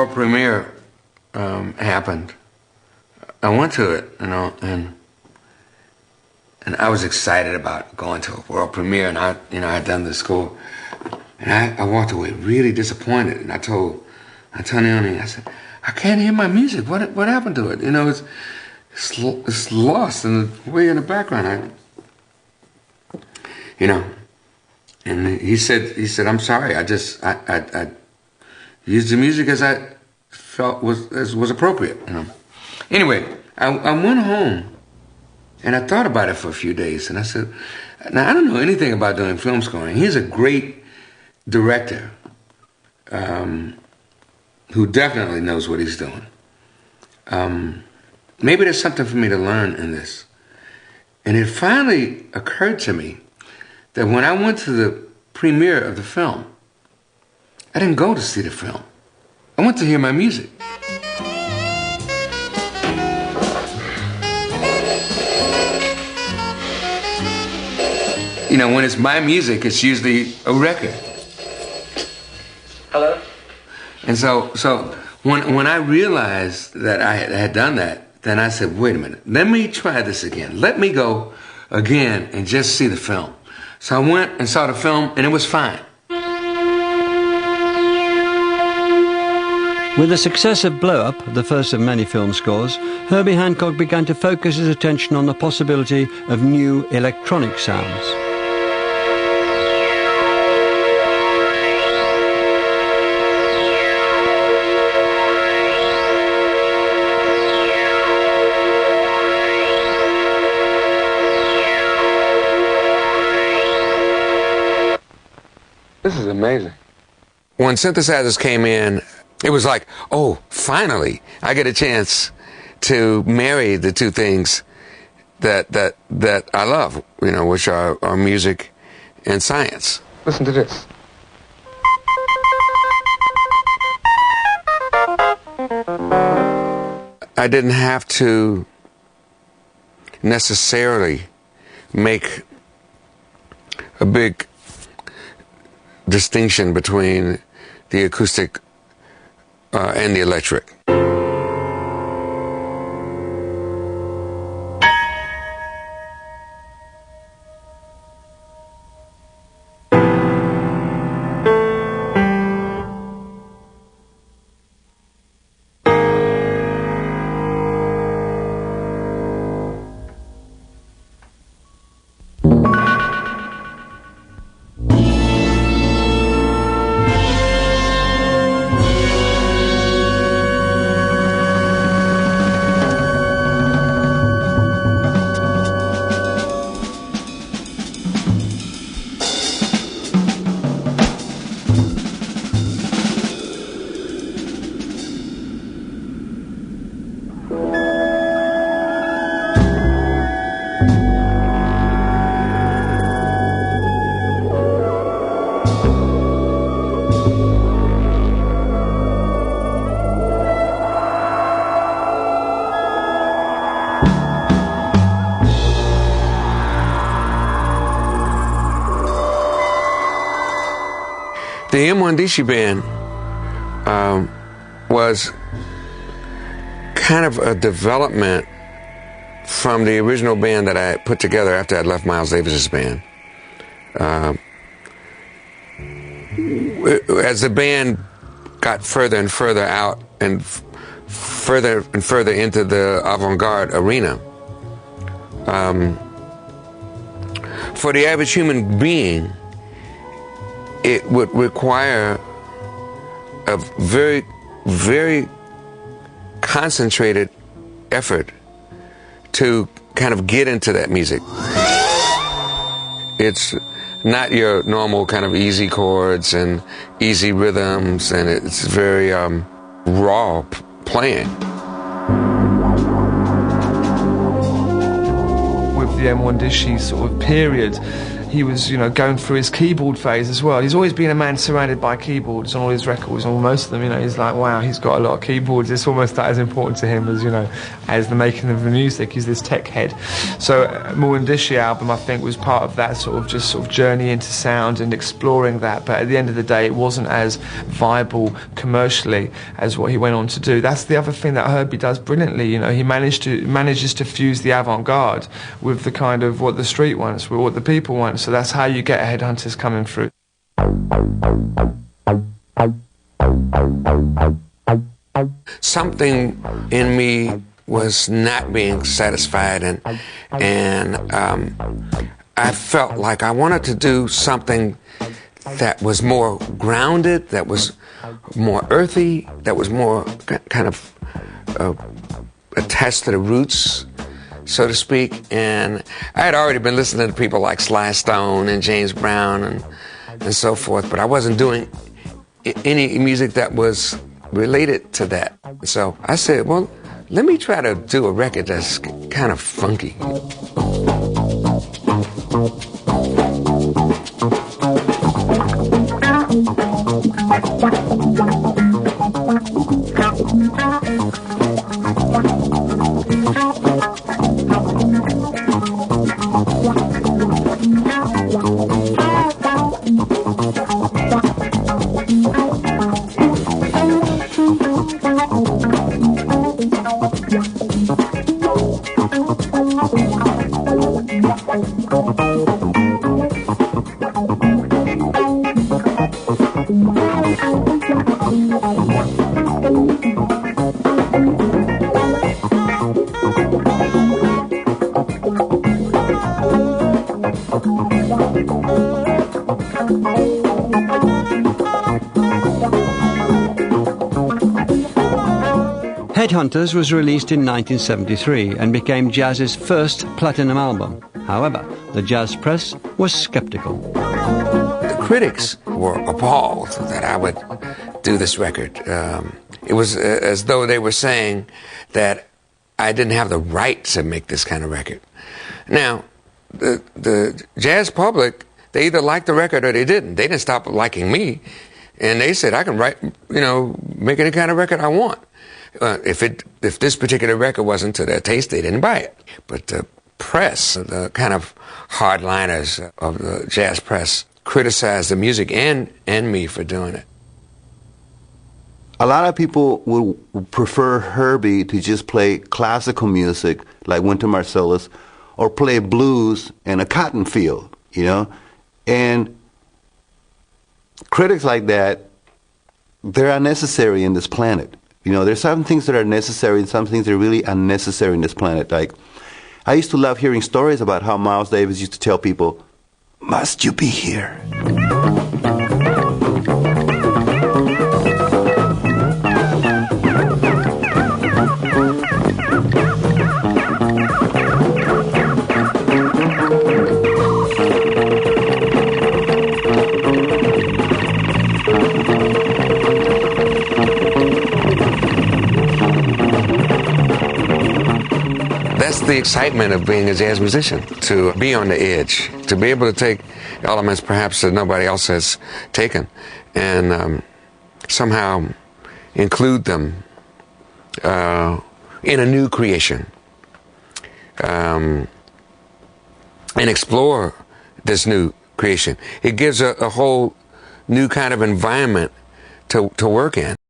world premiere happened, I went to it, you know, and I was excited about going to a world premiere, and I had done the score, and I walked away really disappointed, and I told Naomi, I said, I can't hear my music. What happened to it? You know, it's lost in the way in the background. And he said, I'm sorry. I used the music as I felt was appropriate. You know. Anyway, I went home and I thought about it for a few days, and I said, now I don't know anything about doing film scoring. He's a great director who definitely knows what he's doing. Maybe there's something for me to learn in this. And it finally occurred to me that when I went to the premiere of the film, I didn't go to see the film. I went to hear my music. You know, when it's my music, it's usually a record. Hello? And so when I realized that I had done that, then I said, wait a minute, let me try this again. Let me go again and just see the film. So I went and saw the film, and it was fine. With the success of Blow Up, the first of many film scores, Herbie Hancock began to focus his attention on the possibility of new electronic sounds. This is amazing. When synthesizers came in, it was like, oh, finally, I get a chance to marry the two things that I love, you know, which are music and science. Listen to this. I didn't have to necessarily make a big distinction between the acoustic and the electric. The M1DISHI band was kind of a development from the original band that I put together after I'd left Miles Davis's band. As the band got further and further out and further into the avant-garde arena, for the average human being, it would require a very, very concentrated effort to kind of get into that music. It's not your normal kind of easy chords and easy rhythms, and it's very raw playing. With the M1DISHI sort of period, he was, you know, going through his keyboard phase as well. He's always been a man surrounded by keyboards on all his records, on most of them. You know, he's like, wow, he's got a lot of keyboards. It's almost as important to him as, you know, as the making of the music. He's this tech head. So Mawandisha album, I think, was part of that sort of journey into sound and exploring that. But at the end of the day, it wasn't as viable commercially as what he went on to do. That's the other thing that Herbie does brilliantly. You know, he manages to fuse the avant-garde with the kind of what the street wants, with what the people want. So that's how you get Headhunters coming through. Something in me was not being satisfied, and I felt like I wanted to do something that was more grounded, that was more earthy, that was more kind of attached to the roots, so to speak. And I had already been listening to people like Sly Stone and James Brown and so forth, but I wasn't doing any music that was related to that. So I said, well, let me try to do a record that's kind of funky. Headhunters was released in 1973 and became jazz's first platinum album. However, the jazz press was skeptical. The critics were appalled that I would do this record. It was as though they were saying that I didn't have the right to make this kind of record. Now, the jazz public, they either liked the record or they didn't. They didn't stop liking me. And they said, I can write, you know, make any kind of record I want. If this particular record wasn't to their taste, they didn't buy it. But the press, the kind of hardliners of the jazz press, criticized the music and me for doing it. A lot of people would prefer Herbie to just play classical music like Wynton Marsalis, or play blues in a cotton field, you know? And critics like that, they're unnecessary in this planet. You know, there's some things that are necessary and some things that are really unnecessary in this planet. Like, I used to love hearing stories about how Miles Davis used to tell people, "Must you be here?" That's the excitement of being a jazz musician, to be on the edge, to be able to take elements perhaps that nobody else has taken and somehow include them in a new creation and explore this new creation. It gives a whole new kind of environment to work in.